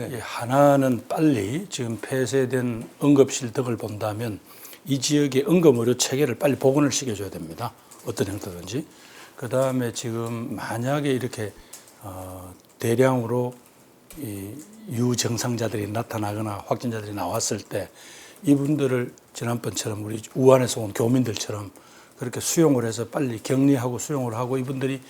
있는데 하나는 빨리 지금 폐쇄된 응급실 등을 본다면 이 지역의 응급의료 체계를 빨리 복원을 시켜줘야 됩니다. 어떤 형태든지. 그 다음에 지금 만약에 이렇게 대량으로 이 유증상자들이 나타나거나 확진자들이 나왔을 때 이분들을 지난번처럼 우리 우한에서 온 교민들처럼 그렇게 수용을 해서 빨리 격리하고 수용을 하고 이분들이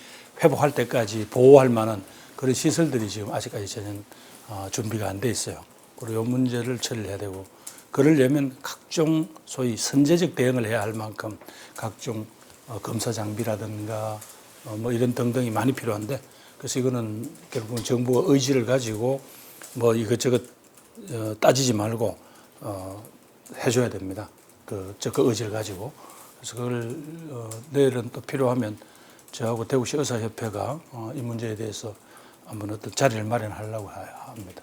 회복할 때까지 보호할 만한 그런 시설들이 지금 아직까지 전혀 준비가 안 돼 있어요. 그리고 이 문제를 처리를 해야 되고 그러려면 각종 소위 선제적 대응을 해야 할 만큼 각종 검사 장비라든가 뭐 이런 등등이 많이 필요한데 그래서 이거는 결국은 정부가 의지를 가지고 뭐 이것저것 따지지 말고 해줘야 됩니다. 그 의지를 가지고. 그래서 그걸 내일은 또 필요하면 저하고 대구시 의사협회가 이 문제에 대해서 한번 어떤 자리를 마련하려고 합니다.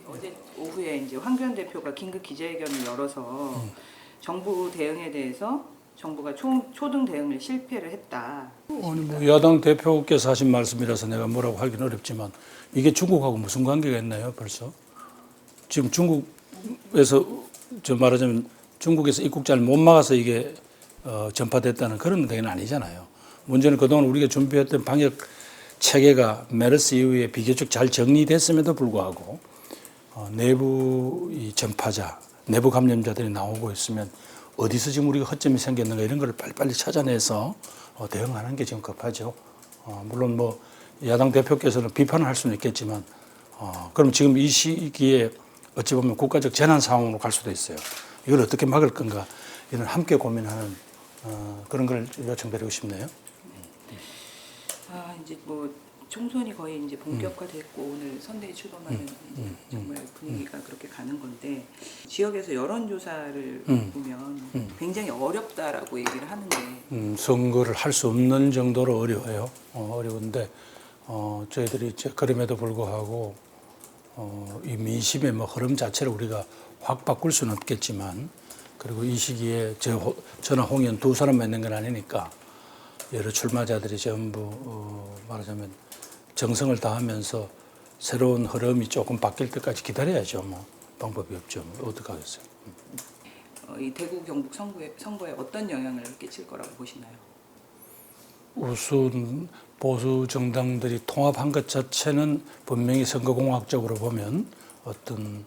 어제 오후에 이제 황교안 대표가 긴급 기자회견을 열어서 정부 대응에 대해서 정부가 초등 대응을 실패를 했다. 아니 뭐 야당 대표께서 하신 말씀이라서 내가 뭐라고 하기는 어렵지만 이게 중국하고 무슨 관계가 있나요? 벌써 지금 중국에서 말하자면 중국에서 입국자를 못 막아서 이게 전파됐다는 그런 대응은 아니잖아요. 문제는 그동안 우리가 준비했던 방역 체계가 메르스 이후에 비교적 잘 정리됐음에도 불구하고 내부 이 전파자, 내부 감염자들이 나오고 있으면 어디서 지금 우리가 허점이 생겼는가 이런 걸 빨리빨리 찾아내서 대응하는 게 지금 급하죠. 물론 뭐 야당 대표께서는 비판을 할 수는 있겠지만 그럼 지금 이 시기에 어찌 보면 국가적 재난 상황으로 갈 수도 있어요. 이걸 어떻게 막을 건가 이런 함께 고민하는 그런 걸 요청드리고 싶네요. 이제 뭐 총선이 거의 이제 본격화됐고 오늘 선대에 출범하는 이제 정말 분위기가 그렇게 가는 건데 지역에서 여론조사를 보면 굉장히 어렵다라고 얘기를 하는데 선거를 할 수 없는 정도로 어려워요. 어려운데 저희들이 그럼에도 불구하고 이 민심의 뭐 흐름 자체를 우리가 확 바꿀 수는 없겠지만 그리고 이 시기에 저나 홍의원 두 사람만 있는 건 아니니까 여러 출마자들이 전부 말하자면 정성을 다하면서 새로운 흐름이 조금 바뀔 때까지 기다려야죠. 뭐 방법이 없죠. 어떻게 하겠어요? 이 대구 경북 선거에 어떤 영향을 끼칠 거라고 보시나요? 우선 보수 정당들이 통합한 것 자체는 분명히 선거공학적으로 보면 어떤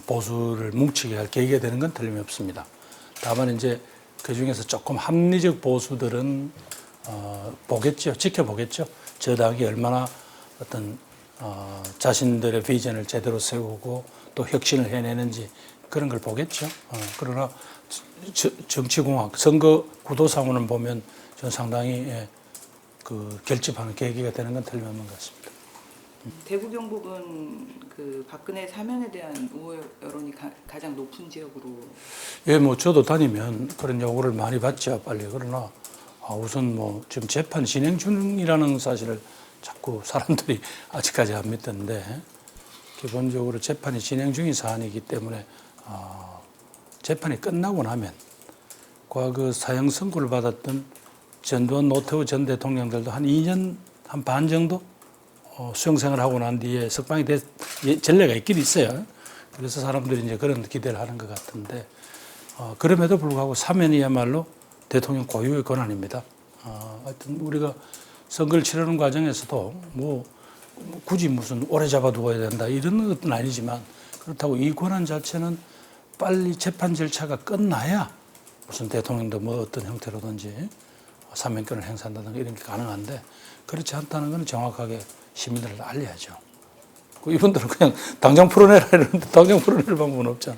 보수를 뭉치게 할 계기가 되는 건 틀림없습니다. 다만 이제 그 중에서 조금 합리적 보수들은 보겠죠, 지켜보겠죠. 저 당이 얼마나 어떤 자신들의 비전을 제대로 세우고 또 혁신을 해내는지 그런 걸 보겠죠. 그러나 정치공학, 선거 구도상으로는 보면 저는 상당히 그 결집하는 계기가 되는 건 틀림없는 것 같습니다. 대구 경북은 그 박근혜 사면에 대한 우호 여론이 가장 높은 지역으로. 예, 뭐 저도 다니면 그런 요구를 많이 받죠, 빨리. 그러나 우선 뭐 지금 재판 진행 중이라는 사실을 자꾸 사람들이 아직까지 안 믿던데 기본적으로 재판이 진행 중인 사안이기 때문에 재판이 끝나고 나면 과거 사형 선고를 받았던 전두환, 노태우 전 대통령들도 한 2년 한 반 정도 수용생활 하고 난 뒤에 석방이 전례가 있긴 있어요. 그래서 사람들이 이제 그런 기대를 하는 것 같은데 그럼에도 불구하고 사면이야말로 대통령 고유의 권한입니다. 하여튼 우리가 선거를 치르는 과정에서도 뭐 굳이 무슨 오래 잡아두어야 된다 이런 것은 아니지만 그렇다고 이 권한 자체는 빨리 재판 절차가 끝나야 무슨 대통령도 뭐 어떤 형태로든지 사면권을 행사한다든가 이런 게 가능한데 그렇지 않다는 건 정확하게 시민들을 알려야죠. 이분들은 그냥 당장 풀어내라 이러는데 당장 풀어낼 방법은 없잖아.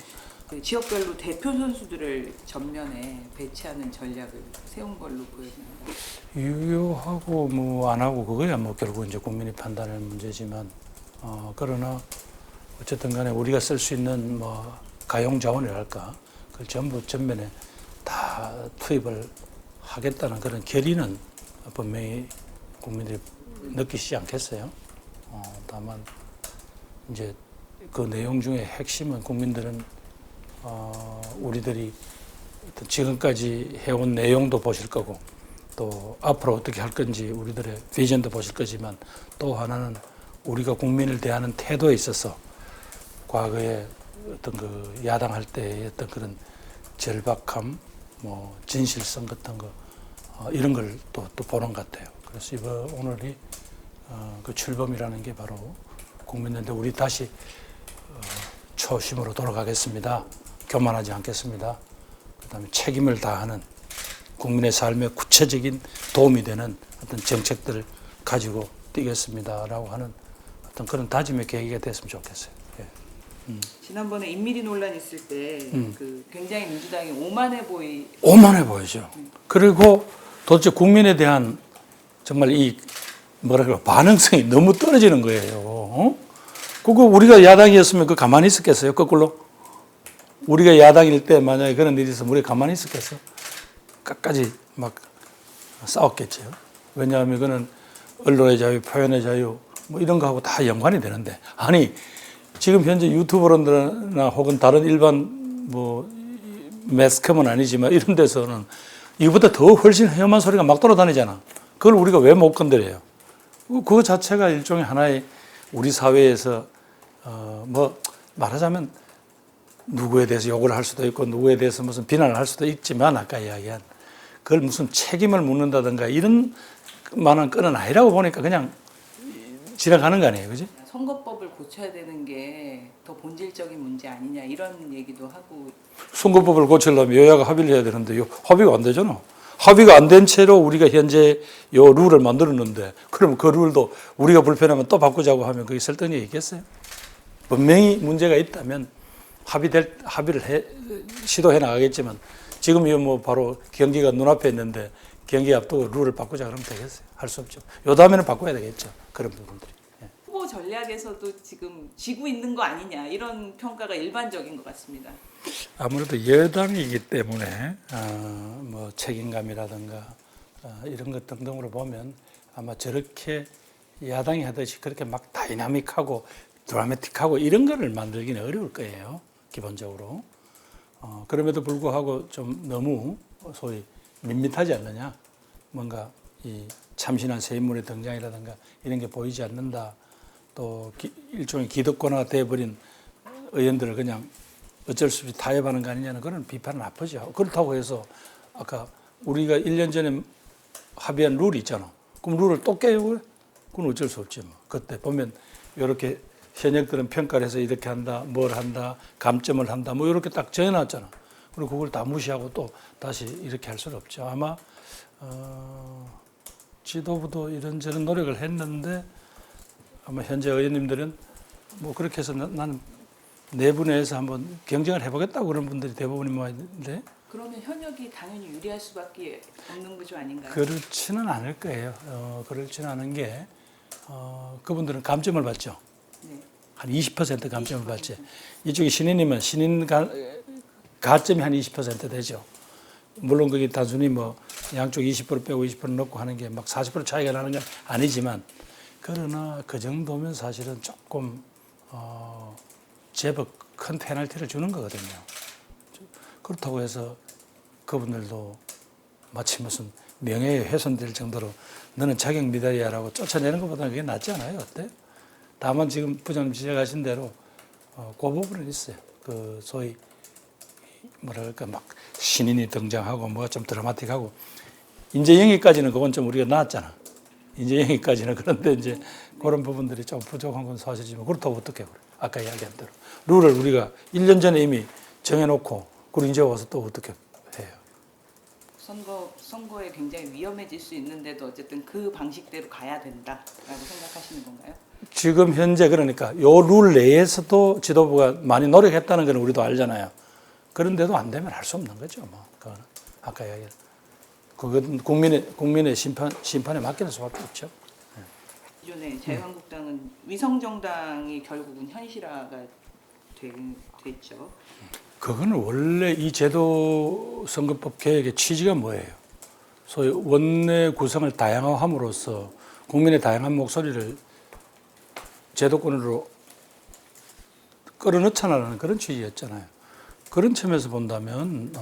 그 지역별로 대표 선수들을 전면에 배치하는 전략을 세운 걸로 보여집니다. 유효하고 뭐 안 하고 그거야 뭐 결국 이제 국민이 판단할 문제지만 그러나 어쨌든 간에 우리가 쓸 수 있는 뭐 가용 자원이랄까 그걸 전부 전면에 다 투입을 하겠다는 그런 결의는 분명히 국민들이 느끼시지 않겠어요? 다만 이제 그 내용 중에 핵심은 국민들은 우리들이 지금까지 해온 내용도 보실 거고 또 앞으로 어떻게 할 건지 우리들의 비전도 보실 거지만 또 하나는 우리가 국민을 대하는 태도에 있어서 과거에 어떤 그 야당할 때의 어떤 그런 절박함, 뭐 진실성 같은 거 이런 걸 또 보는 것 같아요. 그래서 오늘이 그 출범이라는 게 바로 국민연대 우리 다시 초심으로 돌아가겠습니다. 교만하지 않겠습니다. 그다음에 책임을 다하는 국민의 삶에 구체적인 도움이 되는 어떤 정책들을 가지고 뛰겠습니다라고 하는 어떤 그런 다짐의 계기가 됐으면 좋겠어요. 예. 지난번에 인미리 논란 있을 때 그 굉장히 민주당이 오만해 보이죠. 그리고 도대체 국민에 대한 정말 이 뭐랄까 반응성이 너무 떨어지는 거예요. 그거 우리가 야당이었으면 그 가만히 있었겠어요? 거꾸로 우리가 야당일 때 만약에 그런 일이 있으면 우리가 가만히 있었겠어요? 끝까지 막 싸웠겠죠. 왜냐하면 그거는 언론의 자유, 표현의 자유 뭐 이런 거하고 다 연관이 되는데 아니 지금 현재 유튜버들이나 혹은 다른 일반 뭐 매스컴은 아니지만 이런 데서는 이거보다 더 훨씬 험한 소리가 막 돌아다니잖아. 그걸 우리가 왜 못 건드려요? 그거 자체가 일종의 하나의 우리 사회에서 뭐 말하자면 누구에 대해서 욕을 할 수도 있고 누구에 대해서 무슨 비난을 할 수도 있지만 아까 이야기한 그걸 무슨 책임을 묻는다든가 이런 만한 건은 아니라고 보니까 그냥 지나가는 거 아니에요, 그지? 선거법을 고쳐야 되는 게 더 본질적인 문제 아니냐 이런 얘기도 하고 선거법을 고치려면 여야가 합의를 해야 되는데 합의가 안 되잖아. 합의가 안 된 채로 우리가 현재 요 룰을 만들었는데 그럼 그 룰도 우리가 불편하면 또 바꾸자고 하면 그게 설득력이 있겠어요? 분명히 문제가 있다면 합의를 시도해 나가겠지만 지금 뭐 바로 경기가 눈앞에 있는데 경기 앞두고 룰을 바꾸자 그러면 되겠어요? 할 수 없죠. 요 다음에는 바꿔야 되겠죠. 그런 부분들이. 후보 전략에서도 지금 지고 있는 거 아니냐 이런 평가가 일반적인 것 같습니다. 아무래도 여당이기 때문에 뭐 책임감이라든가 이런 것 등등으로 보면 아마 저렇게 야당이 하듯이 그렇게 막 다이나믹하고 드라마틱하고 이런 거를 만들기는 어려울 거예요. 기본적으로. 그럼에도 불구하고 좀 너무 소위 밋밋하지 않느냐. 뭔가 이 참신한 새 인물의 등장이라든가 이런 게 보이지 않는다. 또 일종의 기득권화가 돼버린 의원들을 그냥 어쩔 수 없이 타협하는 거 아니냐는 그런 비판은 아프죠. 그렇다고 해서 아까 우리가 1년 전에 합의한 룰이 있잖아. 그럼 룰을 또 깨요? 그건 어쩔 수 없지 뭐. 그때 보면 이렇게 현역들은 평가를 해서 이렇게 한다, 뭘 한다, 감점을 한다, 뭐 이렇게 딱 정해놨잖아. 그리고 그걸 다 무시하고 또 다시 이렇게 할 수는 없죠. 아마 지도부도 이런저런 노력을 했는데 아마 현재 의원님들은 뭐 그렇게 해서 나는 내부 내에서 한번 경쟁을 해보겠다고 그런 분들이 대부분인 모양인데 그러면 현역이 당연히 유리할 수밖에 없는 구조 아닌가요? 그렇지는 않을 거예요. 그렇지는 않은 게 그분들은 감점을 받죠. 네. 한 20% 감점을 받지. 이쪽에 신인이면 신인 가점이 한 20% 되죠. 물론 그게 단순히 뭐 양쪽 20% 빼고 20% 넣고 하는 게 막 40% 차이가 나는 건 아니지만 그러나 그 정도면 사실은 조금 제법 큰 페널티를 주는 거거든요. 그렇다고 해서 그분들도 마치 무슨 명예에 훼손될 정도로 너는 자격 미달이야라고 쫓아내는 것보다는 그게 낫지 않아요? 어때? 다만 지금 부장님 지적하신 대로 그 부분은 있어요. 그 소위 뭐랄까 막 신인이 등장하고 뭐가 좀 드라마틱하고 이제 영희까지는 그건 좀 우리가 나았잖아. 이제 영희까지는 그런데 이제 그런 부분들이 좀 부족한 건 사실이지만 그렇다고 어떻게 그래? 아까 이야기한 대로 룰을 우리가 1년 전에 이미 정해놓고 그리고 이제 와서 또 어떻게 해요? 선거에 굉장히 위험해질 수 있는데도 어쨌든 그 방식대로 가야 된다라고 생각하시는 건가요? 지금 현재 그러니까 요 룰 내에서도 지도부가 많이 노력했다는 건 우리도 알잖아요. 그런데도 안 되면 할 수 없는 거죠. 뭐 그거는 아까 이야기한 그건 국민의 심판에 맡기는 수밖에 없죠. 기존에 자유한국당은 위성정당이 결국은 현실화가 됐죠. 그거는 원래 이 제도 선거법 개혁의 취지가 뭐예요? 소위 원내 구성을 다양화함으로써 국민의 다양한 목소리를 제도권으로 끌어넣자는 그런 취지였잖아요. 그런 점에서 본다면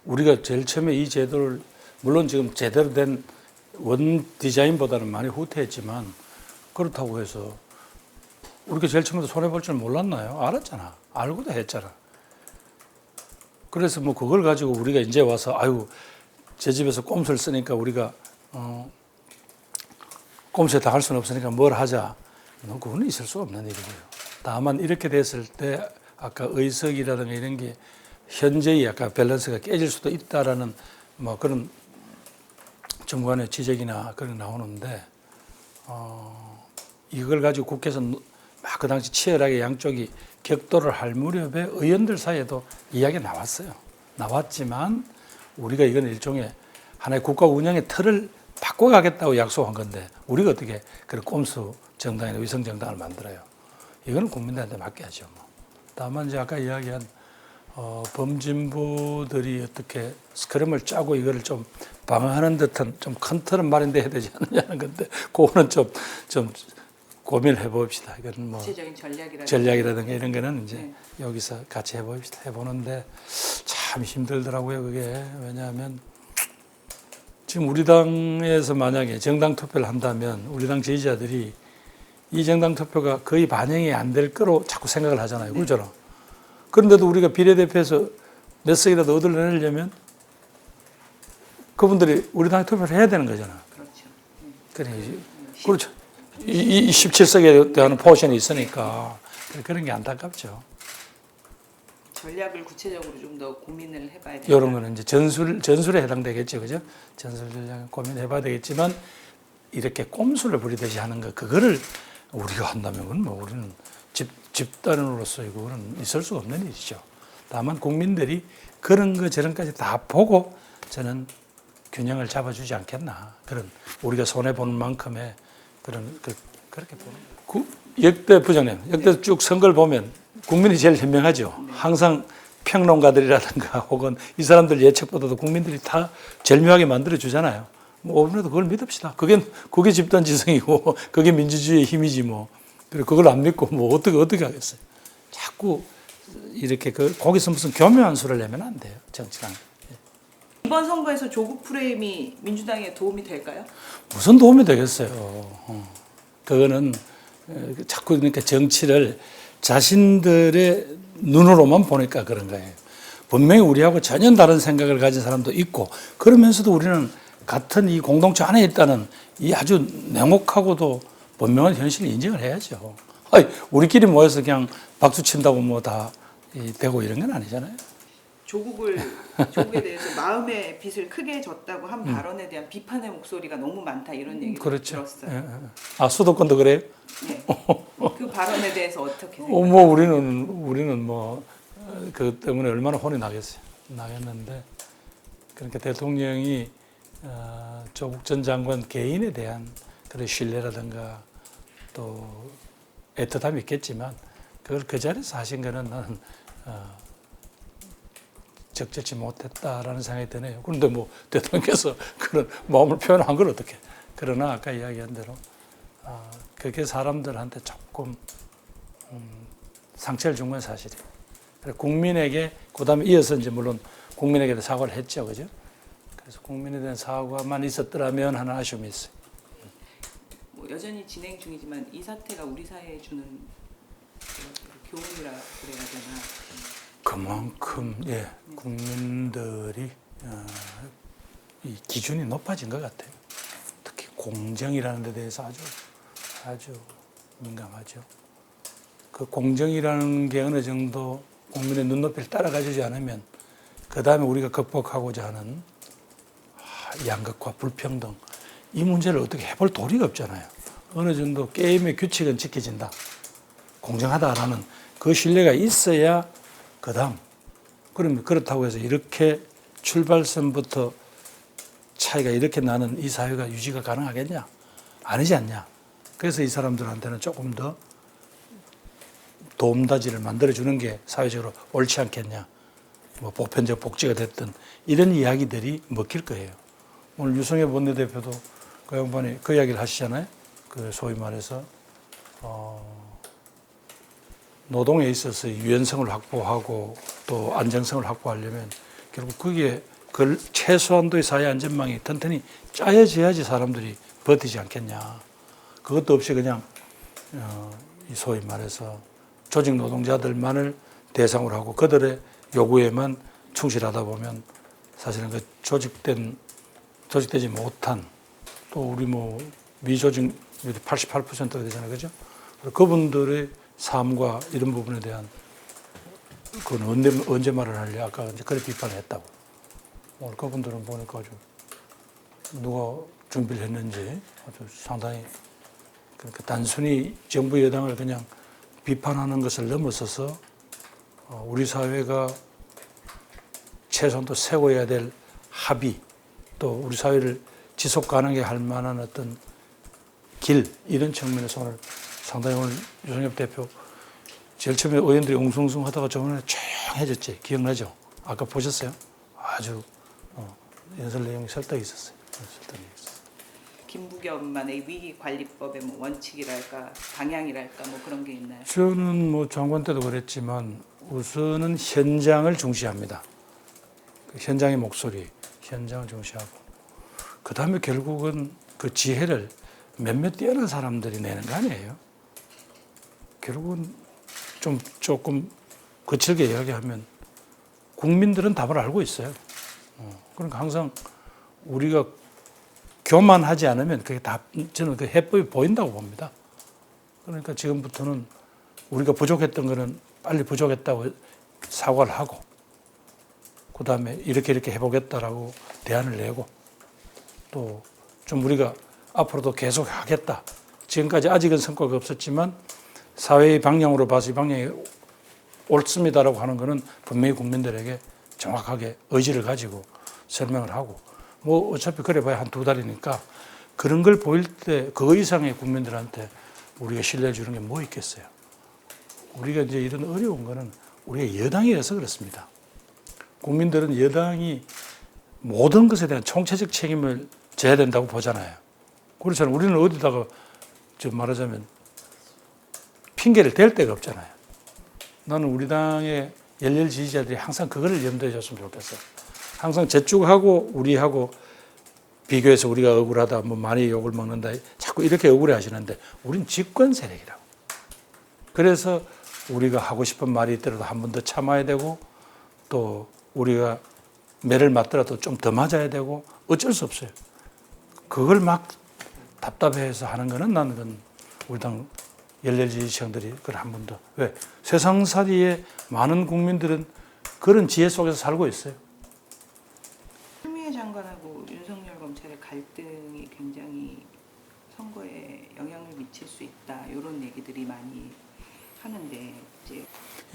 우리가 제일 처음에 이 제도를 물론 지금 제대로 된 원 디자인보다는 많이 후퇴했지만 그렇다고 해서 우리가 제일 처음에 손해볼 줄 몰랐나요? 알았잖아. 알고도 했잖아. 그래서 뭐 그걸 가지고 우리가 이제 와서 아유 제 집에서 꼼수를 쓰니까 우리가 꼼수에 당할 수는 없으니까 뭘 하자. 그건 있을 수 없는 일이고요. 다만 이렇게 됐을 때 아까 의석이라든가 이런 게 현재의 아까 밸런스가 깨질 수도 있다라는 뭐 그런 정부안의 지적이나 그런 게 나오는데 이걸 가지고 국회에서 막 그 당시 치열하게 양쪽이 격돌을 할 무렵에 의원들 사이에도 이야기가 나왔어요. 나왔지만 우리가 이건 일종의 하나의 국가 운영의 틀을 바꿔가겠다고 약속한 건데 우리가 어떻게 그런 꼼수 정당이나 위성 정당을 만들어요. 이거는 국민들한테 맡겨야죠. 뭐. 다만 이제 아까 이야기한 범진보들이 어떻게 스크램을 짜고 이거를 좀 방어하는 듯한 좀 큰 틀은 마련돼야 되지 않느냐는 건데 그거는 좀 고민을 해봅시다. 이건 뭐 구체적인 전략이라든가 이런 거는 이제 네. 여기서 같이 해봅시다. 해보는데 참 힘들더라고요. 그게 왜냐하면 지금 우리 당에서 만약에 정당 투표를 한다면 우리 당 지지자들이 이 정당 투표가 거의 반영이 안 될 거로 자꾸 생각을 하잖아요. 그렇잖아. 그런데도 우리가 비례대표에서 몇 석이라도 얻으려면 그분들이 우리 당에 투표를 해야 되는 거잖아. 그렇죠. 그래, 그렇죠. 이 17석에 대한 포션이 있으니까 그런 게 안타깝죠. 전략을 구체적으로 좀 더 고민을 해봐야 돼요. 이런 거는 이제 전술에 해당되겠죠, 그죠? 전술 전략 고민해봐야 되겠지만 이렇게 꼼수를 부리듯이 하는 거 그거를 우리가 한다면 그건 뭐 우리는 집단으로서 이거는 있을 수가 없는 일이죠. 다만 국민들이 그런 거 저런까지 다 보고 저는 균형을 잡아주지 않겠나 그런 우리가 손해 보는 만큼의 그런 그렇게 보는 역대 부장님 역대 쭉 선거를 보면 국민이 제일 현명하죠. 항상 평론가들이라든가 혹은 이 사람들 예측보다도 국민들이 다 절묘하게 만들어 주잖아요. 뭐 오늘도 그걸 믿읍시다. 그게 집단 지성이고 그게 민주주의의 힘이지 뭐. 그리고 그걸 안 믿고 뭐 어떻게 하겠어요. 자꾸 이렇게 거기서 무슨 교묘한 수를 내면 안 돼요. 정치란. 이번 선거에서 조국 프레임이 민주당에 도움이 될까요? 무슨 도움이 되겠어요. 그거는 자꾸 그러니까 정치를 자신들의 눈으로만 보니까 그런 거예요. 분명히 우리하고 전혀 다른 생각을 가진 사람도 있고 그러면서도 우리는 같은 이 공동체 안에 있다는 이 아주 냉혹하고도 분명한 현실을 인정을 해야죠. 아니, 우리끼리 모여서 그냥 박수 친다고 뭐 다 되고 이런 건 아니잖아요. 조국에 대해서 마음의 빚을 크게 졌다고 한 발언에 대한 비판의 목소리가 너무 많다 이런 얘기를 그렇죠. 들었어요. 예, 예. 아 수도권도 그래요? 네. 그 발언에 대해서 어떻게 생각하세요? 뭐 우리는 뭐 그 때문에 얼마나 혼이 나겠는데 그러니까 대통령이 조국 전 장관 개인에 대한 그런 신뢰라든가 또 애틋함이 있겠지만 그걸 그 자리에서 하신 거는 나는 적절치 못했다라는 생각이 드네요. 그런데 뭐 대통령께서 그런 마음을 표현한 걸 어떻게? 그러나 아까 이야기한 대로 그게 사람들한테 조금 상처를 준 건 사실이에요. 국민에게 그다음에 이어서 이제 물론 국민에게 사과를 했죠, 그죠? 그래서 국민에 대한 사과만 있었더라면 하는 아쉬움이 있어요. 뭐 여전히 진행 중이지만 이 사태가 우리 사회에 주는 교훈이라 그래야 되나? 그만큼 국민들이 이 기준이 높아진 것 같아요. 특히 공정이라는 데 대해서 아주 민감하죠. 그 공정이라는 게 어느 정도 국민의 눈높이를 따라가주지 않으면 그 다음에 우리가 극복하고자 하는 양극화, 불평등 이 문제를 어떻게 해볼 도리가 없잖아요. 어느 정도 게임의 규칙은 지켜진다. 공정하다라는 그 신뢰가 있어야 그 다음 그러면 그렇다고 해서 이렇게 출발선부터 차이가 이렇게 나는 이 사회가 유지가 가능하겠냐? 아니지 않냐? 그래서 이 사람들한테는 조금 더 도움다지를 만들어주는 게 사회적으로 옳지 않겠냐? 뭐 보편적 복지가 됐든 이런 이야기들이 먹힐 거예요. 오늘 유승엽 원내대표도 그 양반이 그 이야기를 하시잖아요. 그 소위 말해서 노동에 있어서 유연성을 확보하고 또 안정성을 확보하려면 결국 거기에 최소한도의 사회 안전망이 튼튼히 짜여져야지 사람들이 버티지 않겠냐. 그것도 없이 그냥 이 소위 말해서 조직 노동자들만을 대상으로 하고 그들의 요구에만 충실하다 보면 사실은 그 조직되지 못한 또 우리 뭐 미조직 88%가 되잖아요, 그죠? 그분들의 삶과 이런 부분에 대한 그건 언제 말을 하려 아까 이제 그래 비판을 했다고. 오늘 그분들은 보니까 아주 누가 준비를 했는지 아주 상당히 그러니까 단순히 정부 여당을 그냥 비판하는 것을 넘어서서 우리 사회가 최소한 또 세워야 될 합의 또 우리 사회를 지속 가능하게 할 만한 어떤 길 이런 측면에서 오늘 상당히 오늘 유승엽 대표 제일 처음에 의원들이 웅성웅성 하다가 저번에 조용해졌지 기억나죠? 아까 보셨어요? 아주 연설 내용이 설득이 있었어요. 김부겸만의 위기관리법의 뭐 원칙이랄까 방향이랄까 뭐 그런 게 있나요? 저는 뭐 장관 때도 그랬지만 우선은 현장을 중시합니다. 그 현장의 목소리, 현장을 중시하고 그 다음에 결국은 그 지혜를 몇몇 뛰어난 사람들이 내는 거 아니에요. 결국은 조금 거칠게 이야기하면 국민들은 답을 알고 있어요. 그러니까 항상 우리가 교만하지 않으면 그게 다 저는 그 해법이 보인다고 봅니다. 그러니까 지금부터는 우리가 부족했던 거는 빨리 부족했다고 사과를 하고 그 다음에 이렇게 해보겠다라고 대안을 내고 또 좀 우리가 앞으로도 계속 하겠다. 지금까지 아직은 성과가 없었지만 사회의 방향으로 봐서 이 방향이 옳습니다라고 하는 거는 분명히 국민들에게 정확하게 의지를 가지고 설명을 하고 뭐 어차피 그래 봐야 한 2달이니까 그런 걸 보일 때 그 이상의 국민들한테 우리가 신뢰를 주는 게 뭐 있겠어요. 우리가 이제 이런 어려운 거는 우리가 여당이라서 그렇습니다. 국민들은 여당이 모든 것에 대한 총체적 책임을 져야 된다고 보잖아요. 그렇잖아요. 우리는 어디다가 좀 말하자면 핑계를 댈 데가 없잖아요. 나는 우리 당의 열렬 지지자들이 항상 그거를 염두에 줬으면 좋겠어요. 항상 저쪽하고 우리하고 비교해서 우리가 억울하다, 뭐 많이 욕을 먹는다, 자꾸 이렇게 억울해 하시는데 우린 집권 세력이라고. 그래서 우리가 하고 싶은 말이 있더라도 한 번 더 참아야 되고 또 우리가 매를 맞더라도 좀 더 맞아야 되고 어쩔 수 없어요. 그걸 막 답답해서 하는 거는 나는 그건 우리 당 열렬 지지층들이 그걸 한 번 더. 왜? 세상살이의 많은 국민들은 그런 지혜 속에서 살고 있어요. 추미애 장관하고 윤석열 검찰의 갈등이 굉장히 선거에 영향을 미칠 수 있다. 이런 얘기들이 많이 하는데 이제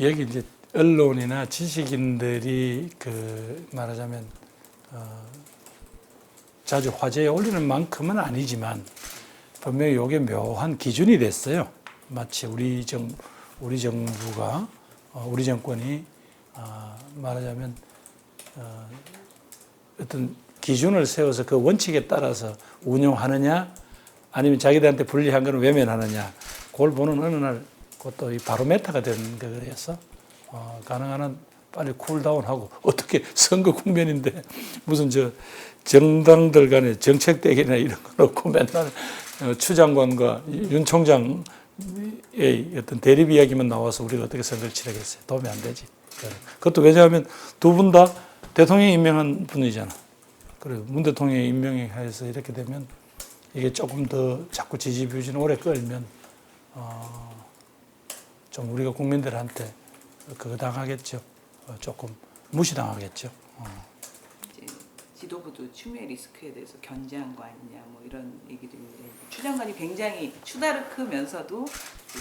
여기 이제 언론이나 지식인들이 그 말하자면 자주 화제에 올리는 만큼은 아니지만 분명히 이게 묘한 기준이 됐어요. 마치 우리 정부가 우리 정권이 말하자면 어떤 기준을 세워서 그 원칙에 따라서 운용하느냐 아니면 자기들한테 불리한 것은 외면하느냐 그걸 보는 어느 날 그것도 이 바로메타가 되는 거라서 가능한 한 빨리 쿨다운하고 어떻게 선거 국면인데 무슨 저 정당들 간의 정책 대결이나 이런 거 놓고 맨날 추 장관과 윤 총장의 어떤 대립 이야기만 나와서 우리가 어떻게 선거를 치르겠어요. 도움이 안 되지. 그것도 왜냐하면 두 분 다 대통령이 임명한 분이잖아. 그리고 문 대통령이 임명해서 이렇게 되면 이게 조금 더 자꾸 지지 부진이 오래 끌면 좀 우리가 국민들한테 그거 당하겠죠. 조금 무시당하겠죠. 이제 지도부도 추미애 리스크에 대해서 견제한 거 아니냐 뭐 이런 얘기도 있는데 추 장관이 굉장히 추다르크면서도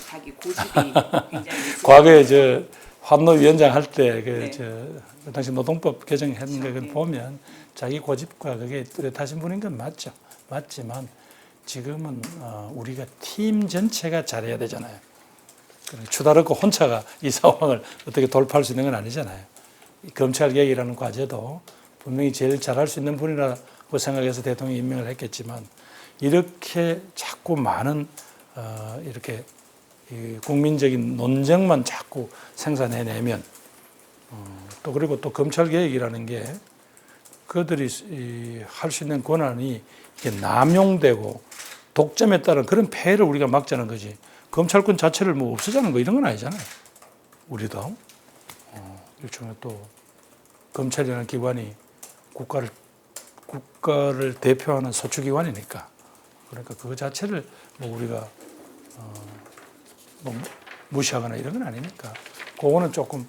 자기 고집이 굉장히 과거에 저 환노위원장 할 때 그 네. 당시 노동법 개정했는 걸 네. 보면 자기 고집과 그게 뚜렷하신 분인 건 맞죠. 맞지만 지금은 우리가 팀 전체가 잘해야 되잖아요. 추다르크 혼자가 이 상황을 어떻게 돌파할 수 있는 건 아니잖아요. 검찰 개혁이라는 과제도 분명히 제일 잘할 수 있는 분이라고 생각해서 대통령이 임명을 했겠지만 이렇게 자꾸 많은 이렇게 국민적인 논쟁만 자꾸 생산해내면 또 그리고 또 검찰 개혁이라는 게 그들이 할 수 있는 권한이 이게 남용되고 독점에 따른 그런 폐해를 우리가 막자는 거지. 검찰권 자체를 뭐 없애자는 거 이런 건 아니잖아요. 우리도 일종의 또 검찰이라는 기관이 국가를 대표하는 소추기관이니까 그러니까 그거 자체를 뭐 우리가 뭐 무시하거나 이런 건 아니니까 그거는 조금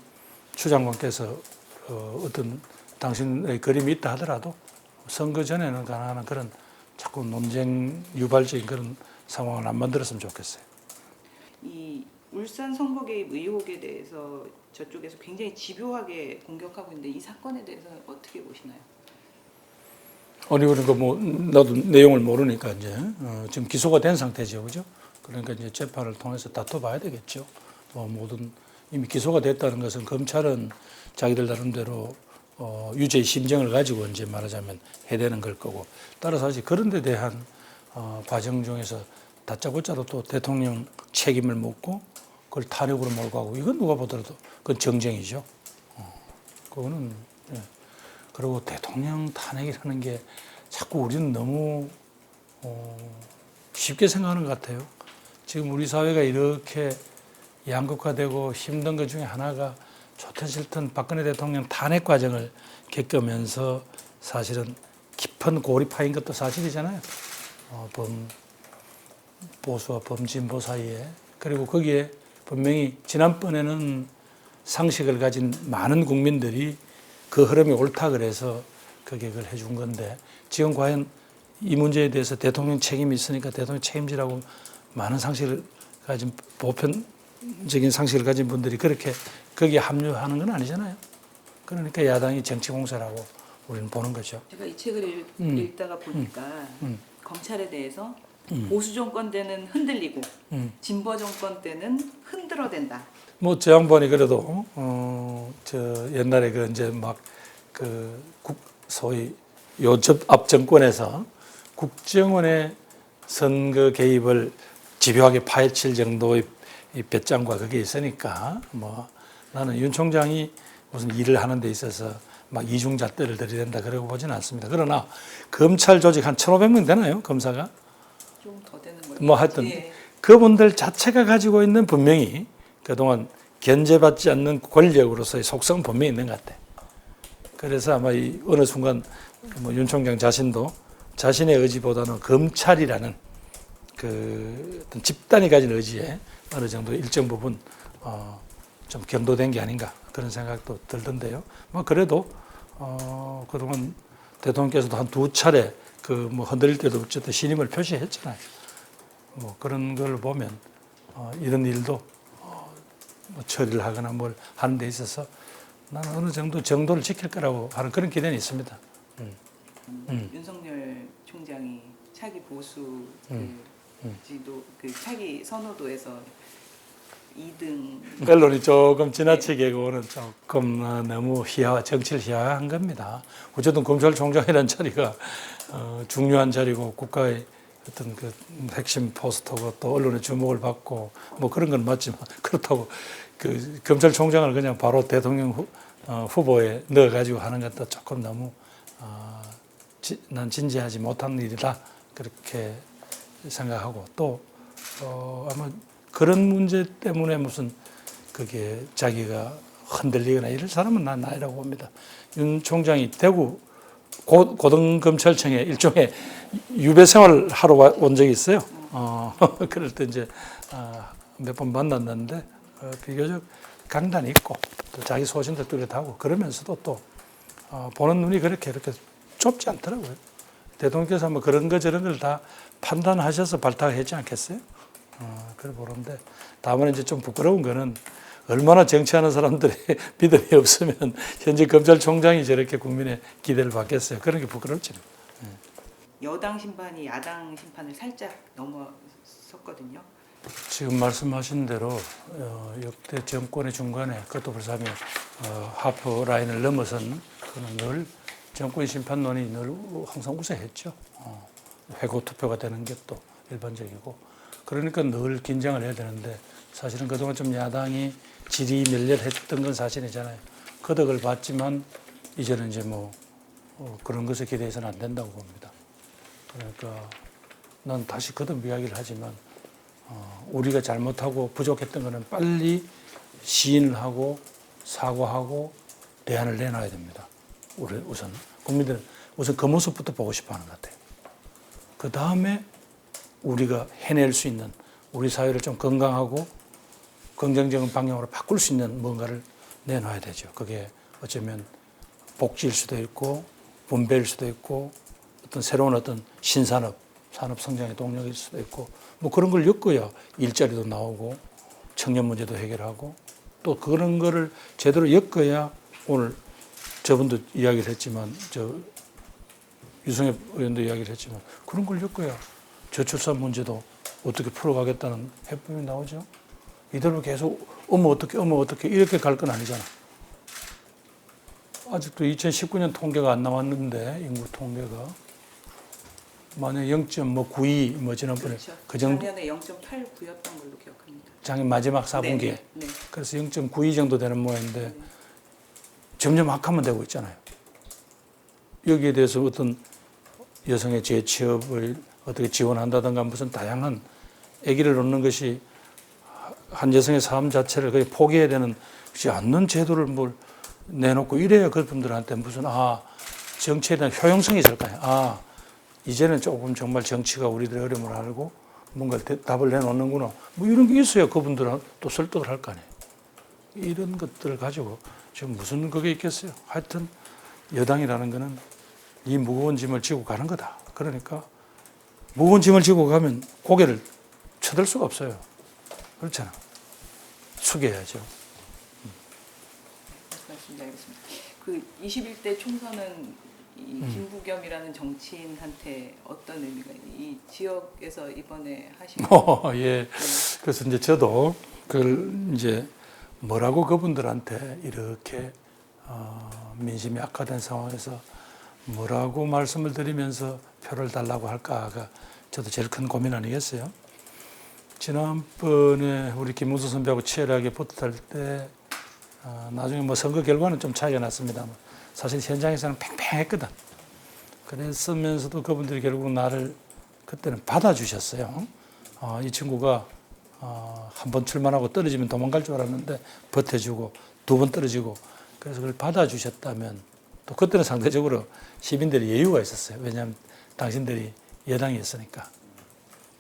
추 장관께서 어떤 당신의 그림이 있다 하더라도 선거 전에는 가능한 그런 자꾸 논쟁 유발적인 그런 상황을 안 만들었으면 좋겠어요. 이 울산 선거 개입 의혹에 대해서 저쪽에서 굉장히 집요하게 공격하고 있는데 이 사건에 대해서는 어떻게 보시나요? 아니 그러니까 뭐 나도 내용을 모르니까 이제 지금 기소가 된 상태죠, 그죠? 그러니까 이제 재판을 통해서 다퉈봐야 되겠죠. 뭐 모든 이미 기소가 됐다는 것은 검찰은 자기들 나름대로 유죄의 심정을 가지고 이제 말하자면 해대는 걸 거고 따라서 사실 그런 데 대한 과정 중에서 다짜고짜로 또 대통령 책임을 묻고 그걸 탄핵으로 몰고 가고 이건 누가 보더라도 그건 정쟁이죠. 그거는 예. 그리고 대통령 탄핵이라는 게 자꾸 우리는 너무 쉽게 생각하는 것 같아요. 지금 우리 사회가 이렇게 양극화되고 힘든 것 중에 하나가 좋든 싫든 박근혜 대통령 탄핵 과정을 겪으면서 사실은 깊은 고립화인 것도 사실이잖아요. 보수와 범진보 사이에. 그리고 거기에 분명히 지난번에는 상식을 가진 많은 국민들이 그 흐름이 옳다 그래서 그게 그걸 해준 건데 지금 과연 이 문제에 대해서 대통령 책임이 있으니까 대통령 책임지라고 많은 상식을 가진 보편적인 상식을 가진 분들이 그렇게 거기에 합류하는 건 아니잖아요. 그러니까 야당이 정치공세라고 우리는 보는 거죠. 제가 이 책을 읽다가 보니까 검찰에 대해서 보수 정권 때는 흔들리고 진보 정권 때는 흔들어댄다. 뭐 저 양반이 그래도 저 옛날에 그 이제 막 그 소위 요접 앞 정권에서 국정원의 선거 개입을 집요하게 파헤칠 정도의 이 배짱과 그게 있으니까 뭐 나는 윤 총장이 무슨 일을 하는 데 있어서 막 이중잣대를 들이댄다 그러고 보지는 않습니다. 그러나 검찰 조직 한 1,500명 되나요? 검사가? 좀 더 되는 거예요. 뭐 하여튼 예. 그분들 자체가 가지고 있는 분명히 그동안 견제받지 않는 권력으로서의 속성은 분명히 있는 것 같아요. 그래서 아마 이 어느 순간 뭐 윤 총장 자신도 자신의 의지보다는 검찰이라는 그 어떤 집단이 가진 의지에 어느 정도 일정 부분 좀 견도된 게 아닌가 그런 생각도 들던데요. 뭐 그래도 그동안 대통령께서도 한 2차례 그 뭐 흔들릴 때도 어쨌든 신임을 표시했잖아요. 뭐 그런 걸 보면 이런 일도 뭐 처리를 하거나 뭘 하는 데 있어서 나는 어느 정도 정도를 지킬 거라고 하는 그런 기대는 있습니다. 윤석열 총장이 차기 보수 지도 그 차기 선호도에서 2등 언론이 조금 지나치게 그거는 조금 너무 정치를 희화한 겁니다. 어쨌든 검찰총장이라는 자리가 중요한 자리고 국가의 어떤 그 핵심 포스터고 또 언론의 주목을 받고 뭐 그런 건 맞지만 그렇다고 그 검찰총장을 그냥 바로 대통령 후보에 넣어가지고 하는 것도 조금 너무 난 진지하지 못한 일이다 그렇게 생각하고 또 아마 그런 문제 때문에 무슨 그게 자기가 흔들리거나 이럴 사람은 난 아니라고 봅니다. 윤 총장이 대구 고등검찰청에 일종의 유배 생활을 하러 온 적이 있어요. 그럴 때 이제 몇 번 만났는데 비교적 강단이 있고 또 자기 소신도 뚜렷하고 그러면서도 또 보는 눈이 그렇게 좁지 않더라고요. 대통령께서 뭐 그런 거 저런 걸 다 판단하셔서 발탁했지 않겠어요? 그래 보는데 다만 이제 좀 부끄러운 거는 얼마나 정치하는 사람들의 믿음이 없으면 현재 검찰총장이 저렇게 국민의 기대를 받겠어요. 그런 게 부끄럽지. 여당 심판이 야당 심판을 살짝 넘어섰거든요. 지금 말씀하신 대로 역대 정권의 중간에 그것도 불사하며 하프 라인을 넘어선 그는 늘 정권의 심판론이 늘 항상 우세했죠. 회고 투표가 되는 게 또 일반적이고 그러니까 늘 긴장을 해야 되는데 사실은 그동안 좀 야당이 질이 멸렬했던 건 사실이잖아요. 그 덕을 봤지만 이제는 이제 뭐 그런 것에 기대해서는 안 된다고 봅니다. 그러니까 난 다시 거듭 이야기를 하지만 우리가 잘못하고 부족했던 거는 빨리 시인을 하고 사과하고 대안을 내놔야 됩니다. 우리 우선 국민들은 우선 그 모습부터 보고 싶어하는 것 같아요. 그 다음에 우리가 해낼 수 있는 우리 사회를 좀 건강하고 긍정적인 방향으로 바꿀 수 있는 뭔가를 내놔야 되죠. 그게 어쩌면 복지일 수도 있고 분배일 수도 있고 어떤 새로운 어떤 신산업, 산업 성장의 동력일 수도 있고 뭐 그런 걸 엮어야 일자리도 나오고 청년 문제도 해결하고 또 그런 거를 제대로 엮어야 오늘 저분도 이야기를 했지만 유승엽 의원도 이야기를 했지만 그런 걸 엮어야 저출산 문제도 어떻게 풀어가겠다는 해법이 나오죠. 이대로 계속 어머 어떻게 이렇게 갈 건 아니잖아. 아직도 2019년 통계가 안 나왔는데 인구 통계가 만약 0.92 뭐 지난번에 그렇죠. 그 정도 작년에 0.89였던 걸로 기억합니다. 작년 마지막 4분기에 네, 네. 그래서 0.92 정도 되는 모양인데 점점 악화만 되고 있잖아요. 여기에 대해서 어떤 여성의 재취업을 어떻게 지원한다든가 무슨 다양한 아기를 놓는 것이 한 여성의 삶 자체를 거의 포기해야 되는 것이 않는 제도를 뭘 내놓고 이래야 그분들한테 무슨 정치에 대한 효용성이 있을 거 아니에요. 이제는 조금 정말 정치가 우리들의 어려움을 알고 뭔가 답을 내놓는구나. 뭐 이런 게 있어야 그분들은 또 설득을 할 거 아니에요. 이런 것들을 가지고 지금 무슨 그게 있겠어요. 하여튼 여당이라는 거는 이 무거운 짐을 지고 가는 거다. 그러니까 무거운 짐을 지고 가면 고개를 쳐들 수가 없어요. 그렇잖아. 숙여야죠. 말씀 잘 알겠습니다. 그 21대 총선은 이 김부겸이라는 정치인한테 어떤 의미가 이 지역에서 이번에 하신 예. 네. 그래서 이제 저도 그걸 이제 뭐라고 그분들한테 이렇게 민심이 악화된 상황에서 뭐라고 말씀을 드리면서 표를 달라고 할까가 저도 제일 큰 고민 아니겠어요? 지난번에 우리 김문수 선배하고 치열하게 붙을 때 나중에 뭐 선거 결과는 좀 차이가 났습니다만 사실 현장에서는 팽팽했거든. 그랬으면서도 그분들이 결국 나를 그때는 받아주셨어요. 이 친구가 한 번 출마하고 떨어지면 도망갈 줄 알았는데 버텨주고 두 번 떨어지고 그래서 그걸 받아주셨다면 또 그때는 상대적으로 시민들이 여유가 있었어요. 왜냐하면 당신들이 여당이었으니까.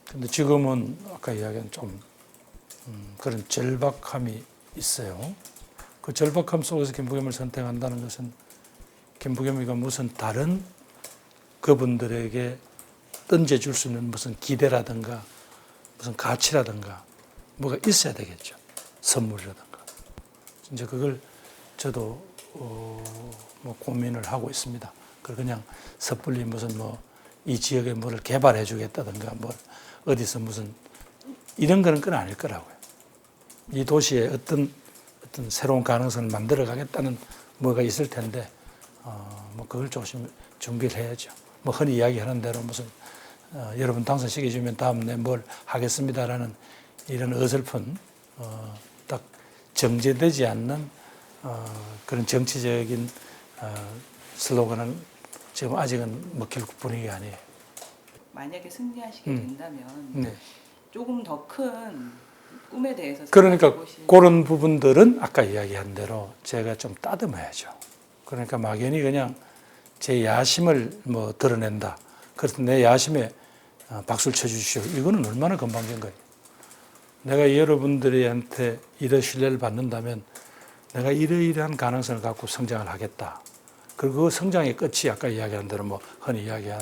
근데 지금은 아까 이야기한 좀 그런 절박함이 있어요. 그 절박함 속에서 김부겸을 선택한다는 것은 김부겸이가 무슨 다른 그분들에게 던져줄 수 있는 무슨 기대라든가 무슨 가치라든가 뭐가 있어야 되겠죠. 선물이라든가. 이제 그걸 저도 뭐 고민을 하고 있습니다. 그냥 섣불리 무슨 뭐 이 지역에 뭐를 개발해 주겠다든가 뭐 어디서 무슨 이런 거는 건 아닐 거라고요. 이 도시에 어떤 새로운 가능성을 만들어 가겠다는 뭐가 있을 텐데 뭐 그걸 조금 준비를 해야죠. 뭐 흔히 이야기하는 대로 무슨 여러분 당선시켜 주면 다음에 뭘 하겠습니다라는 이런 어설픈 딱 정제되지 않는 그런 정치적인 슬로건은 지금 아직은 먹힐 분위기가 아니에요. 만약에 승리하시게 된다면 네. 조금 더 큰 꿈에 대해서 그러니까 생각해보시는 그런 부분들은 아까 이야기한 대로 제가 좀 따듬어야죠. 그러니까 막연히 그냥 제 야심을 뭐 드러낸다. 그래서 내 야심에 박수를 쳐주시오. 이거는 얼마나 건방진 거예요. 내가 여러분들한테 이런 신뢰를 받는다면 내가 이러이러한 가능성을 갖고 성장을 하겠다. 그리고 그 성장의 끝이 아까 이야기한 대로 뭐 흔히 이야기한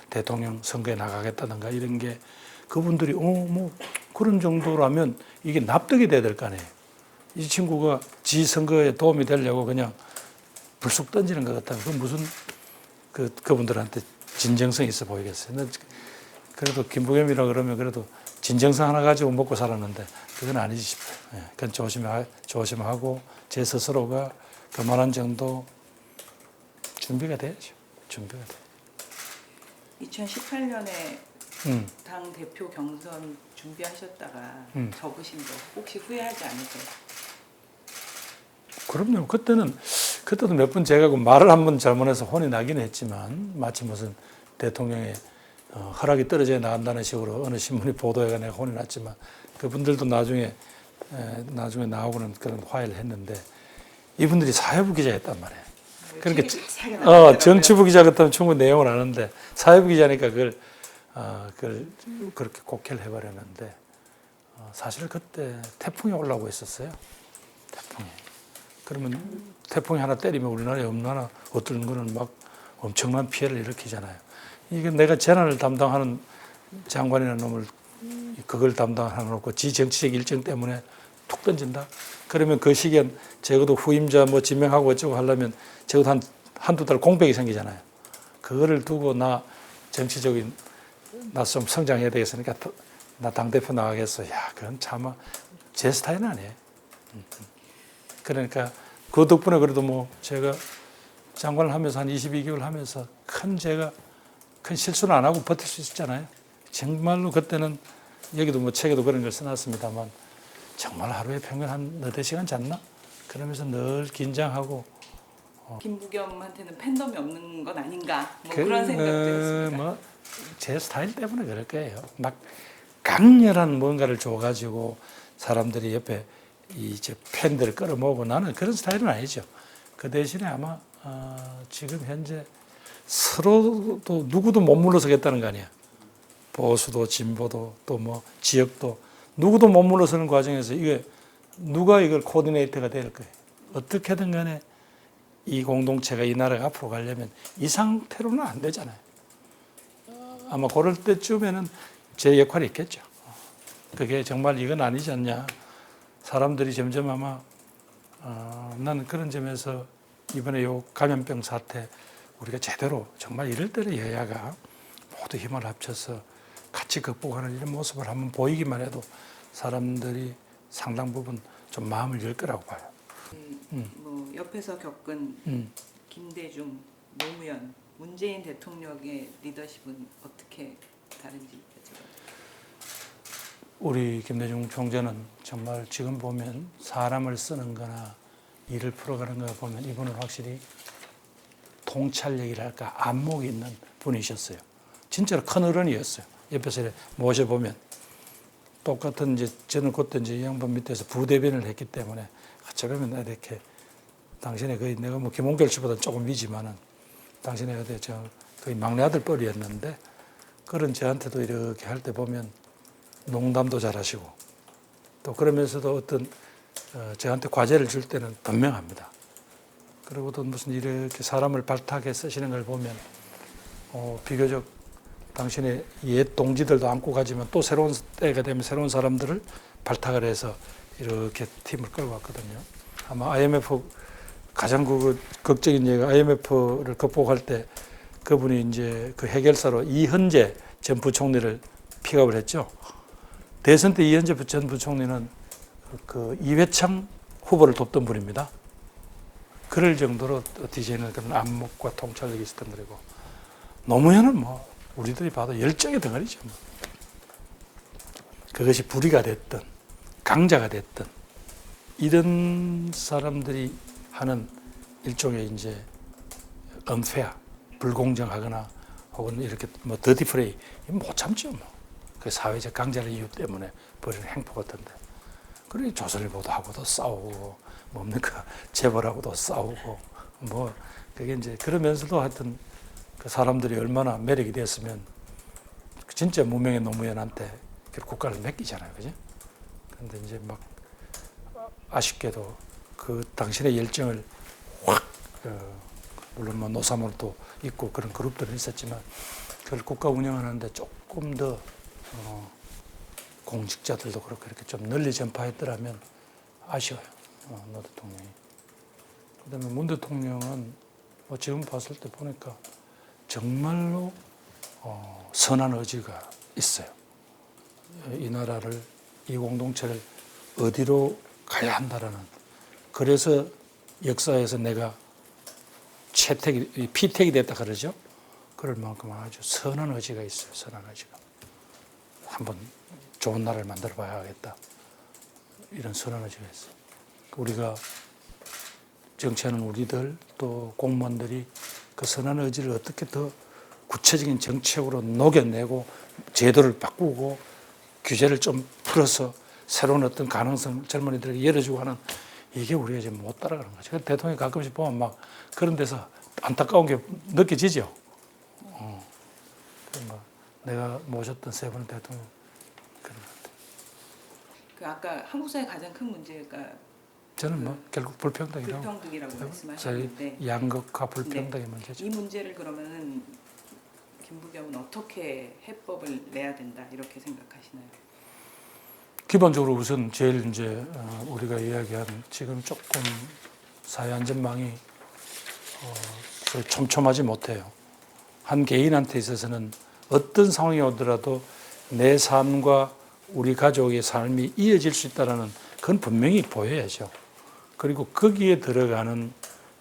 대통령 선거에 나가겠다든가 이런 게 그분들이 뭐 그런 정도라면 이게 납득이 돼야 될 거 아니에요. 이 친구가 지 선거에 도움이 되려고 그냥 불쑥 던지는 것 같다면 그 무슨 그분들한테 진정성이 있어 보이겠어요. 그래도 김부겸이라 그러면 그래도 진정성 하나 가지고 먹고 살았는데 그건 아니지 싶어요. 그건 조심하고 제 스스로가 그만한 정도 준비가 돼야죠. 준비가 돼. 2018년에 당 대표 경선 준비하셨다가 접으신 거 혹시 후회하지 않으세요? 그럼요. 그때도 몇 번 제가 그 말을 한번 잘못해서 혼이 나긴 했지만 마치 무슨 대통령의 허락이 떨어져야 나간다는 식으로 어느 신문이 보도해가 내가 혼이 났지만 그분들도 나중에 나오고는 그런 화해를 했는데 이분들이 사회부 기자였단 말이에요. 그러니까 정치부 기자 같으면 충분히 내용을 아는데 사회부 기자니까 그걸 그렇게 곡해를 해버렸는데 사실 그때 태풍이 올라오고 있었어요. 태풍이. 그러면 태풍이 하나 때리면 우리나라에 얼마나 어떤 거는 막 엄청난 피해를 일으키잖아요. 이게 내가 재난을 담당하는 장관이라는 놈을 그걸 담당하는 놓고 지 정치적 일정 때문에 툭 던진다. 그러면 그 시기엔 적어도 후임자 뭐 지명하고 어쩌고 하려면 적어도 한두 달 공백이 생기잖아요. 그거를 두고 나 정치적인 나 좀 성장해야 되겠으니까 나 당대표 나가겠어. 야, 그건 참 제 스타일은 아니에요. 그러니까 그 덕분에 그래도 뭐 제가 장관을 하면서 한 22개월 하면서 제가 큰 실수는 안 하고 버틸 수 있었잖아요. 정말로 그때는 여기도 뭐 책에도 그런 걸 써놨습니다만 정말 하루에 평균 한 너댓 시간 잤나? 그러면서 늘 긴장하고 김부겸한테는 팬덤이 없는 건 아닌가 뭐 그런 생각도 했습니다. 뭐 제 스타일 때문에 그럴 거예요. 막 강렬한 뭔가를 줘가지고 사람들이 옆에 이제 팬들을 끌어모으고 나는 그런 스타일은 아니죠. 그 대신에 아마 지금 현재 서로도 누구도 못 물러서겠다는 거 아니야. 보수도 진보도 또 뭐 지역도 누구도 못 물러서는 과정에서 이게 누가 이걸 코디네이터가 될 거예요. 어떻게든 간에 이 공동체가 이 나라가 앞으로 가려면 이 상태로는 안 되잖아요. 아마 그럴 때쯤에는 제 역할이 있겠죠. 그게 정말 이건 아니지 않냐. 사람들이 점점 아마 나는 그런 점에서 이번에 요 감염병 사태 우리가 제대로 정말 이럴 때는 여야가 모두 힘을 합쳐서 같이 극복하는 이런 모습을 한번 보이기만 해도 사람들이 상당 부분 좀 마음을 열 거라고 봐요. 뭐 옆에서 겪은 김대중, 노무현, 문재인 대통령의 리더십은 어떻게 다른지 여쭤봐요. 우리 김대중 총재는 정말 지금 보면 사람을 쓰는 거나 일을 풀어가는 거 보면 이분은 확실히 통찰력이랄까 안목이 있는 분이셨어요. 진짜로 큰 어른이었어요. 옆에서 모셔보면 똑같은 이제 저는 그때 이제 이 양반 밑에서 부대변을 했기 때문에 어쩌면 이렇게 당신의 거의 내가 뭐 김홍결 씨보다 조금 위지만은 당신의 어디 거의 막내 아들 뻘이었는데 그런 저한테도 이렇게 할 때 보면 농담도 잘하시고 또 그러면서도 어떤 저한테 과제를 줄 때는 분명합니다. 그리고 또 무슨 이렇게 사람을 발탁해 쓰시는 걸 보면 비교적 당신의 옛 동지들도 안고 가지만 또 새로운 때가 되면 새로운 사람들을 발탁을 해서 이렇게 팀을 끌고 왔거든요. 아마 IMF 가장 극적인 얘기가 IMF를 극복할 때 그분이 이제 그 해결사로 이현재 전 부총리를 픽업을 했죠. 대선 때 이현재 전 부총리는 그 이회창 후보를 돕던 분입니다. 그럴 정도로 DJ는 그런 안목과 통찰력이 있었던 거고 노무현은 뭐 우리들이 봐도 열정의 덩어리죠. 뭐. 그것이 불의가 됐든 강자가 됐든 이런 사람들이 하는 일종의 이제 unfair, 불공정하거나 혹은 이렇게 뭐 더티 플레이 못 참죠. 뭐. 그 사회적 강자의 이유 때문에 벌이는 행포 같은데. 그러니 조선일보도 하고도 싸우고 뭡니까 재벌하고도 싸우고 뭐 그게 이제 그러면서도 하여튼 그 사람들이 얼마나 매력이 됐으면 진짜 무명의 노무현한테 국가를 맡기잖아요, 그죠? 그런데 이제 막 아쉽게도 그 당신의 열정을 확 물론 뭐 노사모도 있고 그런 그룹들은 있었지만 그걸 국가 운영하는데 조금 더 공직자들도 그렇게 이렇게 좀 널리 전파했더라면 아쉬워요. 노 대통령이. 그다음에 문 대통령은 뭐 지금 봤을 때 보니까 정말로 선한 의지가 있어요. 이 나라를 이 공동체를 어디로 가야 한다라는. 그래서 역사에서 내가 피택이 됐다 그러죠. 그럴 만큼 아주 선한 의지가 있어요. 선한 의지가. 한번 좋은 나라를 만들어 봐야겠다. 이런 선한 의지가 있어요. 우리가 정치하는 우리들 또 공무원들이 그 선한 의지를 어떻게 더 구체적인 정책으로 녹여내고 제도를 바꾸고 규제를 좀 풀어서 새로운 어떤 가능성 젊은이들에게 열어주고 하는 이게 우리가 지금 못 따라가는 거죠. 그래서 대통령이 가끔씩 보면 막 그런 데서 안타까운 게 느껴지죠. 내가 모셨던 세 분 대통령 그런 것 같아요. 그 아까 한국 사회 가장 큰 문제가 저는 뭐 결국 불평등이라고. 불평등이라고 말씀하셨는데 양극화 불평등의 문제죠. 이 문제를 그러면은 김부겸은 어떻게 해법을 내야 된다 이렇게 생각하시나요? 기본적으로 우선 제일 이제 우리가 이야기한 지금 조금 사회 안전망이 거의 촘촘하지 못해요. 한 개인한테 있어서는 어떤 상황이 오더라도 내 삶과 우리 가족의 삶이 이어질 수 있다는 그건 분명히 보여야죠. 그리고 거기에 들어가는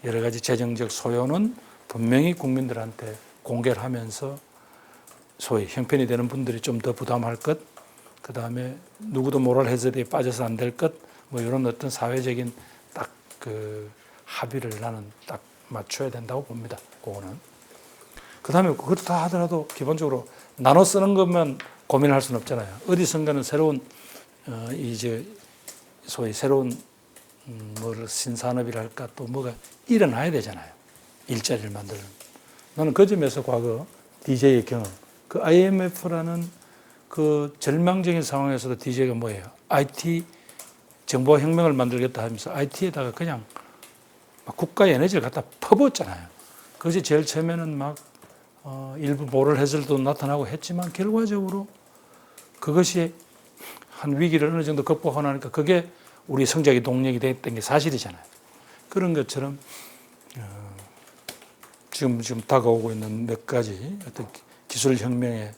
여러 가지 재정적 소요는 분명히 국민들한테 공개를 하면서 소위 형편이 되는 분들이 좀 더 부담할 것, 그 다음에 누구도 모랄 해저드에 빠져서 안 될 것, 뭐 이런 어떤 사회적인 딱 그 합의를 나는 딱 맞춰야 된다고 봅니다. 그거는. 그 다음에 그렇다 하더라도 기본적으로 나눠 쓰는 것만 고민할 수는 없잖아요. 어디선가는 새로운 이제 소위 새로운 뭐 신산업이랄까 또 뭐가 일어나야 되잖아요. 일자리를 만드는. 나는 그 점에서 과거 DJ의 경험, 그 IMF라는 그 절망적인 상황에서도 DJ가 뭐예요? IT 정보혁명을 만들겠다 하면서 IT에다가 그냥 막 국가의 에너지를 갖다 퍼붓잖아요. 그것이 제일 처음에는 막 일부 모럴 해설도 나타나고 했지만 결과적으로 그것이 한 위기를 어느 정도 극복하고 나니까 그게 우리 성장의 동력이 됐던 게 사실이잖아요. 그런 것처럼 지금 다가오고 있는 몇 가지 어떤 기술혁명이나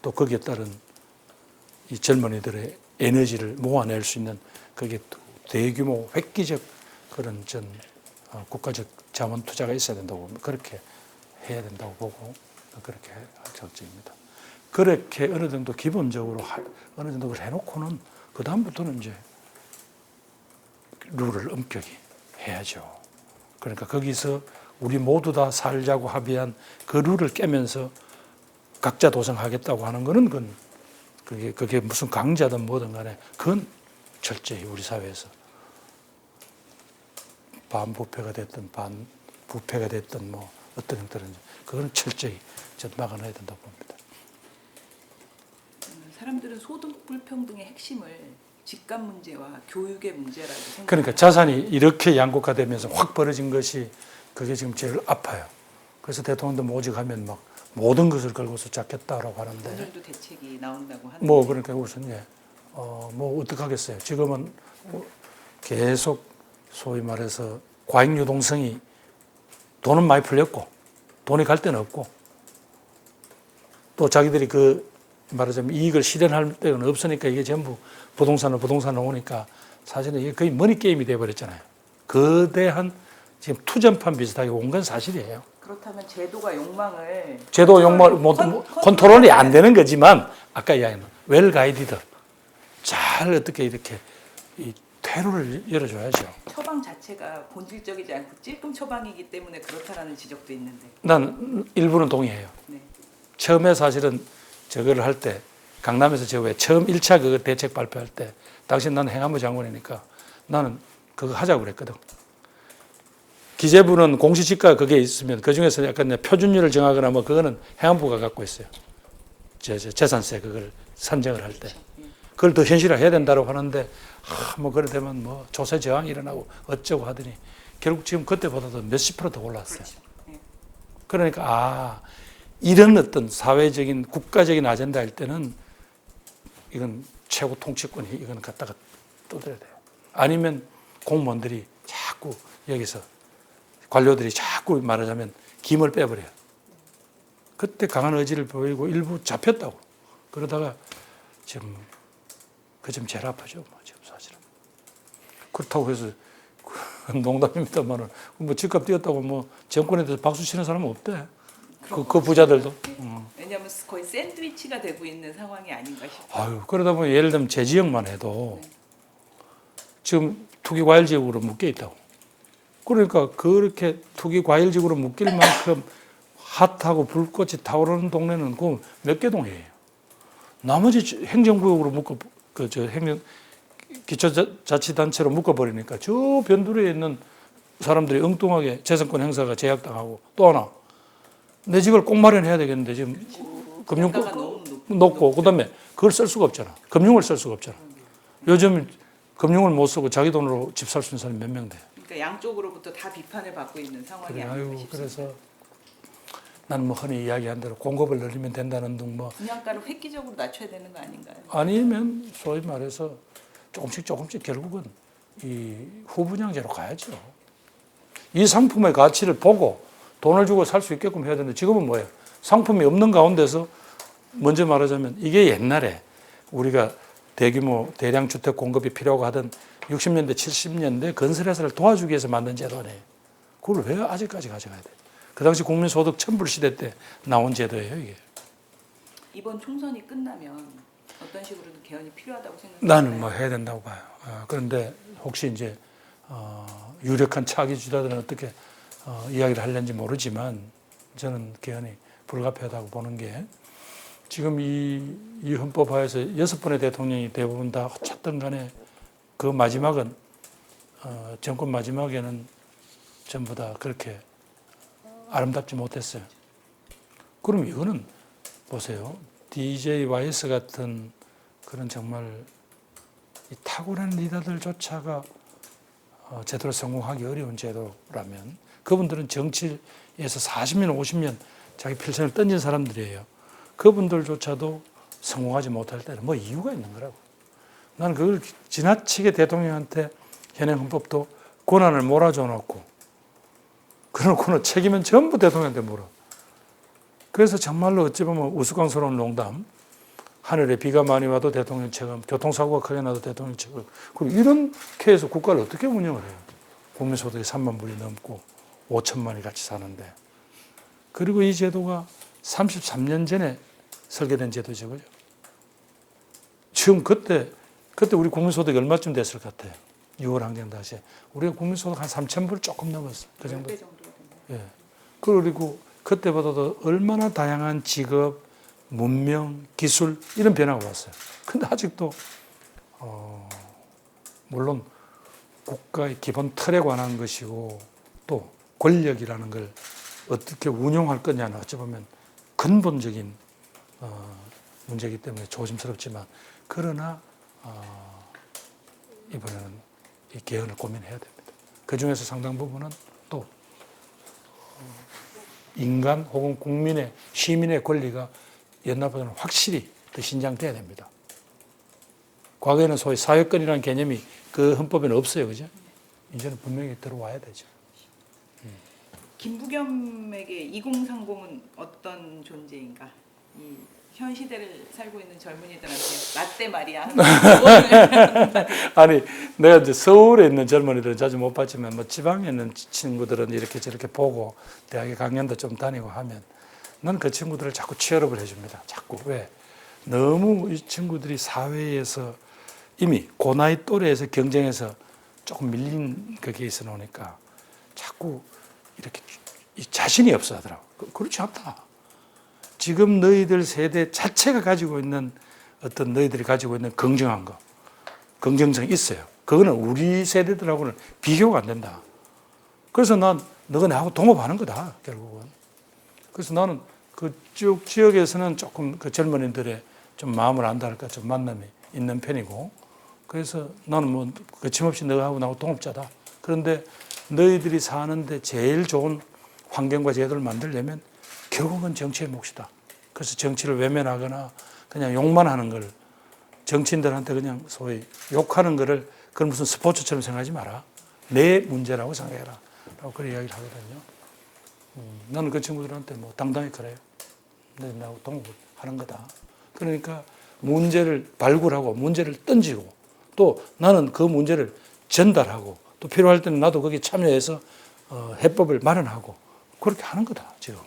또 거기에 따른 이 젊은이들의 에너지를 모아낼 수 있는 그게 대규모 획기적 그런 국가적 자원 투자가 있어야 된다고 봅니다. 그렇게 해야 된다고 보고 그렇게 할 적입니다. 그렇게 어느 정도 기본적으로 어느 정도 해놓고는 그 다음부터는 이제 룰을 엄격히 해야죠. 그러니까 거기서 우리 모두 다 살자고 합의한 그 룰을 깨면서 각자 도생하겠다고 하는 거는 그게 무슨 강자든 뭐든 간에 그건 철저히 우리 사회에서 반부패가 됐든 반부패가 됐든 뭐 어떤 형태든지 그거는 철저히 막아놔야 된다고 봅니다. 사람들은 소득 불평등의 핵심을 집값 문제와 교육의 문제라고 생각해요. 그러니까 자산이 이렇게 양극화되면서 확 벌어진 것이 그게 지금 제일 아파요. 그래서 대통령도 모직하면 막 모든 것을 걸고서 잡겠다라고 하는데 오늘도 대책이 나온다고 하는데 뭐 그러니까 우선 뭐 어떡하겠어요. 지금은 계속 소위 말해서 과잉 유동성이 돈은 많이 풀렸고 돈이 갈 데는 없고 또 자기들이 그 말하자면 이익을 실현할 데는 없으니까 이게 전부 부동산으로 오니까 사실은 이게 거의 머니 게임이 돼버렸잖아요. 거대한 지금 투전판 비슷하게 온 건 사실이에요. 그렇다면 제도가 욕망을 컨트롤이 안 되는 거지만 아까 이야기한 웰 가이디드 잘 어떻게 이렇게 이 퇴로를 열어줘야죠. 처방 자체가 본질적이지 않고 찔끔 처방이기 때문에 그렇다라는 지적도 있는데 난 일부는 동의해요. 네. 처음에 사실은 저거를 할 때 강남에서 저 왜 처음 1차 그 대책 발표할 때 당시 나는 행안부 장관이니까 나는 그거 하자고 그랬거든. 기재부는 공시지가 그게 있으면 그중에서 약간 표준율을 정하거나 뭐 그거는 행안부가 갖고 있어요. 재산세 그걸 산정을 할 때. 그걸 더 현실화해야 된다고 하는데 뭐 그래 되면 뭐 조세 저항이 일어나고 어쩌고 하더니 결국 지금 그때보다도 몇십 프로 더 올랐어요. 그렇죠. 네. 그러니까 이런 어떤 사회적인 국가적인 아젠다 할 때는 이건 최고 통치권이 이건 갖다가 떠들어야 돼요. 아니면 공무원들이 자꾸 여기서 관료들이 자꾸 말하자면 김을 빼버려요. 그때 강한 의지를 보이고 일부 잡혔다고. 그러다가 지금 그 점 제일 아프죠. 뭐 지금 사실은. 그렇다고 해서 농담입니다만은 뭐 집값 뛰었다고 뭐 정권에 대해서 박수 치는 사람은 없대. 그 부자들도. 왜냐하면 거의 샌드위치가 되고 있는 상황이 아닌가 싶어요. 그러다 보면 예를 들면 제 지역만 해도 지금 투기 과일 지역으로 묶여 있다고. 그러니까 그렇게 투기 과일 지역으로 묶일 만큼 핫하고 불꽃이 타오르는 동네는 그 몇 개 동이에요. 나머지 행정구역으로 기초자치단체로 묶어버리니까 저 변두리에 있는 사람들이 엉뚱하게 재산권 행사가 제약당하고, 또 하나 내 집을 꼭 마련해야 되겠는데 지금 금융 높고, 그다음에 그걸 쓸 수가 없잖아. 금융을 쓸 수가 없잖아. 요즘 금융을 못 쓰고 자기 돈으로 집 살 수 있는 사람이 몇 명 돼. 그러니까 양쪽으로부터 다 비판을 받고 있는 상황이 그래, 아닌가 아유, 싶습니다. 그래서 나는 뭐 흔히 이야기한 대로 공급을 늘리면 된다는 등 뭐, 분양가를 획기적으로 낮춰야 되는 거 아닌가요? 아니면 소위 말해서 조금씩 결국은 이 후분양제로 가야죠. 이 상품의 가치를 보고 돈을 주고 살 수 있게끔 해야 되는데, 지금은 뭐예요? 상품이 없는 가운데서, 먼저 말하자면 이게 옛날에 우리가 대규모 대량 주택 공급이 필요하고 하던 60년대 70년대 건설회사를 도와주기 위해서 만든 제도네요. 그걸 왜 아직까지 가져가야 돼? 그 당시 국민소득 천불 시대 때 나온 제도예요, 이게. 이번 총선이 끝나면 어떤 식으로든 개헌이 필요하다고 생각하나요? 나는 뭐 해야 된다고 봐요. 그런데 혹시 이제 유력한 차기 주자들은 어떻게 이야기를 하려는지 모르지만, 저는 개헌이 불가피하다고 보는 게, 지금 이 헌법화에서 6번의 대통령이 대부분 다 어쨌든 간에 그 마지막은 정권 마지막에는 전부 다 그렇게 아름답지 못했어요. 그럼 이거는 보세요. DJYS 같은 그런 정말 이 탁월한 리더들조차가 제대로 성공하기 어려운 제도라면, 그분들은 정치에서 40년, 50년 자기 필생을 던진 사람들이에요. 그분들조차도 성공하지 못할 때는 뭐 이유가 있는 거라고. 나는 그걸 지나치게 대통령한테 현행 헌법도 권한을 몰아줘 놓고, 그러고는 책임은 전부 대통령한테 물어. 그래서 정말로 어찌 보면 우스꽝스러운 농담, 하늘에 비가 많이 와도 대통령 책임, 교통사고가 크게 나도 대통령 책임. 그럼 이렇게 해서 국가를 어떻게 운영을 해요? 국민소득이 3만 불이 넘고 5천만이 같이 사는데. 그리고 이 제도가 33년 전에 설계된 제도죠, 그죠? 지금 그때 우리 국민소득이 얼마쯤 됐을 것 같아요? 6월 항쟁 당시에 우리가 국민소득 한 3천 불 조금 넘었어. 그 정도. 10배 정도가 된다. 예. 그리고 그때보다도 얼마나 다양한 직업, 문명, 기술 이런 변화가 왔어요. 근데 아직도 물론 국가의 기본 틀에 관한 것이고, 또 권력이라는 걸 어떻게 운용할 거냐는 어찌 보면 근본적인 문제이기 때문에 조심스럽지만, 그러나 이번에는 이 개헌을 고민해야 됩니다. 그 중에서 상당 부분은 또 인간 혹은 국민의, 시민의 권리가 옛날보다는 확실히 더 신장돼야 됩니다. 과거에는 소위 사회권이라는 개념이 그 헌법에는 없어요, 그죠? 이제는 분명히 들어와야 되죠. 김부겸에게 2030은 어떤 존재인가? 이 현 시대를 살고 있는 젊은이들한테 라떼 마리아 하는 아니, 내가 이제 서울에 있는 젊은이들은 자주 못 봤지만, 뭐 지방에 있는 친구들은 이렇게 저렇게 보고 대학에 강연도 좀 다니고 하면, 난 그 친구들을 자꾸 취업을 해줍니다. 자꾸. 왜? 너무 이 친구들이 사회에서 이미 그 나이 또래에서 경쟁에서 조금 밀린 그게 있어 놓으니까 자꾸 이렇게 자신이 없어 하더라고. 그렇지 않다. 지금 너희들 세대 자체가 가지고 있는 어떤 너희들이 가지고 있는 긍정한 거, 긍정성이 있어요. 그거는 우리 세대들하고는 비교가 안 된다. 그래서 난 너가 나하고 동업하는 거다, 결국은. 그래서 나는 그쪽 지역에서는 조금 그 젊은이들의 좀 마음을 안다 할까 좀 만남이 있는 편이고, 그래서 나는 뭐 거침없이 너하고 나하고 동업자다. 그런데 너희들이 사는데 제일 좋은 환경과 제도를 만들려면 결국은 정치의 몫이다. 그래서 정치를 외면하거나 그냥 욕만 하는 걸, 정치인들한테 그냥 소위 욕하는 거를 그걸 무슨 스포츠처럼 생각하지 마라. 내 문제라고 생각해라. 라고 그런 이야기를 하거든요. 나는 그 친구들한테 뭐 당당히 그래요. 나하고 동업을 하는 거다. 그러니까 문제를 발굴하고 문제를 던지고, 또 나는 그 문제를 전달하고, 또 필요할 때는 나도 거기에 참여해서 해법을 마련하고, 그렇게 하는 거다, 지금.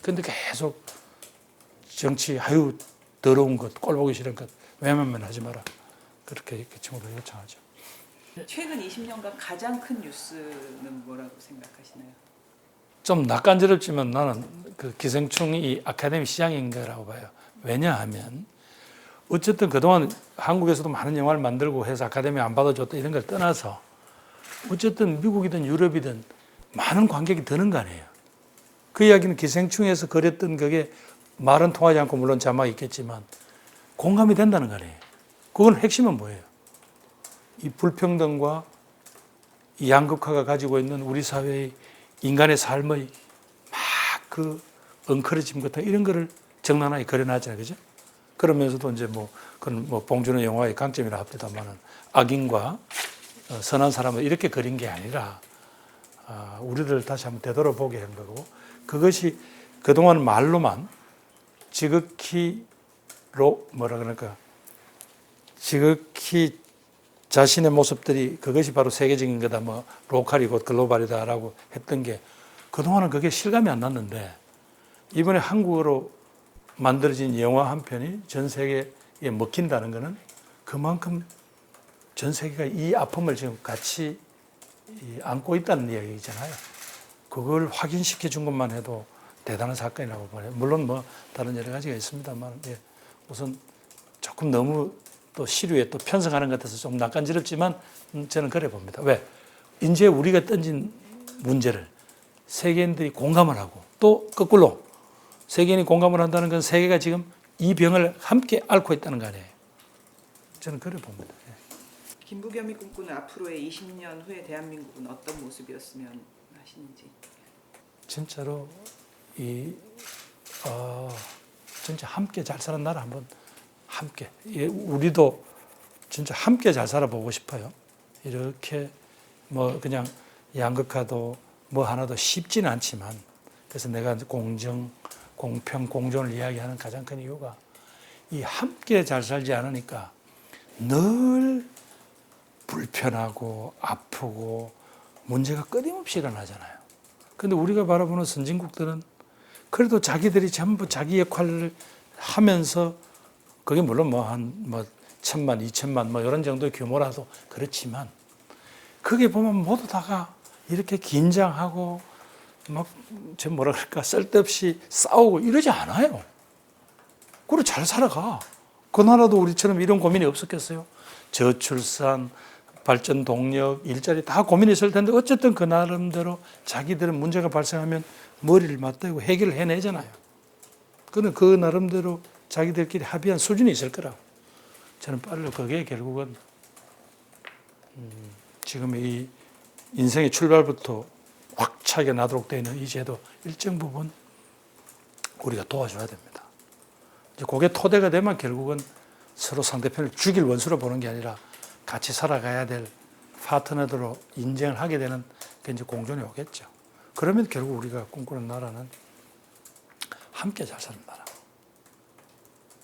근데 계속 정치, 아유, 더러운 것, 꼴보기 싫은 것, 외면만 하지 마라. 그렇게 친구들 요청하죠. 최근 20년간 가장 큰 뉴스는 뭐라고 생각하시나요? 좀 낯간지럽지만 나는 그 기생충이 이 아카데미 시장인 거라고 봐요. 왜냐하면 어쨌든 그동안 한국에서도 많은 영화를 만들고 해서 아카데미 안 받아줬다 이런 걸 떠나서 어쨌든 미국이든 유럽이든 많은 관객이 드는 거 아니에요. 그 이야기는 기생충에서 그렸던 그게 말은 통하지 않고 물론 자막이 있겠지만 공감이 된다는 거 아니에요. 그건 핵심은 뭐예요? 이 불평등과 이 양극화가 가지고 있는 우리 사회의 인간의 삶의 막 그 엉클어짐 같은 이런 거를 적나라하게 그려놨잖아요. 그죠? 그러면서도 이제 그건 봉준호 영화의 강점이라 합니다만은 악인과 선한 사람을 이렇게 그린 게 아니라 우리를 다시 한번 되돌아보게 한 거고 그것이 그동안 말로만 지극히 지극히 자신의 모습들이 그것이 바로 세계적인 거다, 로컬이 곧 글로벌이다라고 했던 게 그동안은 그게 실감이 안 났는데 이번에 한국어로 만들어진 영화 한 편이 전 세계에 먹힌다는 거는 그만큼 전 세계가 이 아픔을 지금 같이 안고 있다는 이야기잖아요. 그걸 확인시켜 준 것만 해도 대단한 사건이라고 봐요. 물론 다른 여러 가지가 있습니다만 우선 조금 너무 또 시류에 또 편성하는 것 같아서 좀 낯간지럽지만 저는 그래 봅니다. 왜? 이제 우리가 던진 문제를 세계인들이 공감을 하고 또 거꾸로 세계인이 공감을 한다는 건 세계가 지금 이 병을 함께 앓고 있다는 거 아니에요. 저는 그래 봅니다. 김부겸이 꿈꾸는 앞으로의 20년 후의 대한민국은 어떤 모습이었으면 하시는지. 진짜로 진짜 함께 잘 사는 나라 한번 함께 우리도 진짜 함께 잘 살아보고 싶어요. 이렇게 그냥 양극화도 하나도 쉽지는 않지만 그래서 내가 공정, 공평, 공존을 이야기하는 가장 큰 이유가 이 함께 잘 살지 않으니까 늘 불편하고 아프고 문제가 끊임없이 일어나잖아요. 그런데 우리가 바라보는 선진국들은 그래도 자기들이 전부 자기 역할을 하면서 그게 물론 한 1,000만, 2,000만 이런 정도의 규모라도 그렇지만 그게 보면 모두 다가 이렇게 긴장하고 쓸데없이 싸우고 이러지 않아요. 그리고 잘 살아가. 그 나라도 우리처럼 이런 고민이 없었겠어요? 저출산, 발전 동력, 일자리 다 고민이 있을 텐데 어쨌든 그 나름대로 자기들은 문제가 발생하면 머리를 맞대고 해결을 해내잖아요. 그런데 그 나름대로 자기들끼리 합의한 수준이 있을 거라고. 저는 빨리 그게 결국은 지금 이 인생의 출발부터 확 차게 나도록 되어 있는 이 제도 일정 부분 우리가 도와줘야 됩니다. 이제 그게 토대가 되면 결국은 서로 상대편을 죽일 원수로 보는 게 아니라 같이 살아가야 될 파트너로 인정을 하게 되는 게 이제 공존이 오겠죠. 그러면 결국 우리가 꿈꾸는 나라는 함께 잘 사는 나라.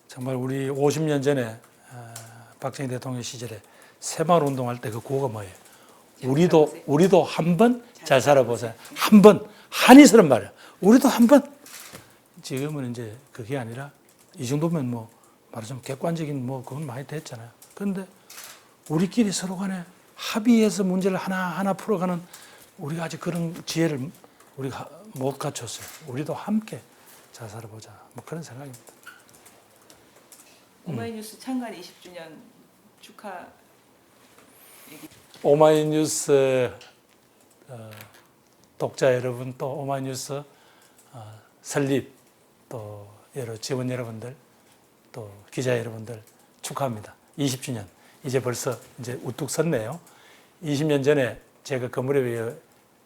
정말 우리 50년 전에 박정희 대통령 시절에 새마을 운동할 때 그 구호가 뭐예요? 우리도 한번 잘 살아보세요. 한 번. 한이스런 말이야. 우리도 한 번. 지금은 이제 그게 아니라 이 정도면 말하자면 객관적인 그건 많이 됐잖아요. 그런데 우리끼리 서로 간에 합의해서 문제를 하나하나 풀어가는 우리가 아직 그런 지혜를 우리가 못 갖췄어요. 우리도 함께 잘 살아보자. 그런 생각입니다. 오마이뉴스 창간 20주년 축하 얘기. 오마이뉴스 독자 여러분 또 오마이뉴스 설립 또 여러 직원 여러분들 또 기자 여러분들 축하합니다. 20주년 이제 벌써 이제 우뚝 섰네요. 20년 전에 제가 그 무렵에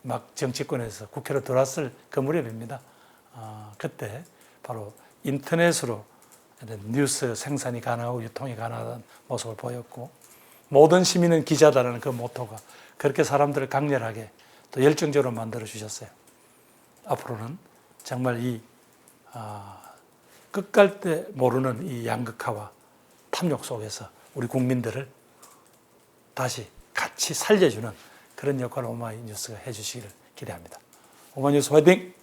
막 정치권에서 국회로 들어왔을 그 무렵입니다. 그때 바로 인터넷으로 뉴스 생산이 가능하고 유통이 가능한 모습을 보였고 모든 시민은 기자다라는 그 모토가 그렇게 사람들을 강렬하게 또 열정적으로 만들어 주셨어요. 앞으로는 정말 이 끝갈 때 모르는 이 양극화와 탐욕 속에서 우리 국민들을 다시 같이 살려주는 그런 역할을 오마이뉴스가 해주시기를 기대합니다. 오마이뉴스 화이팅!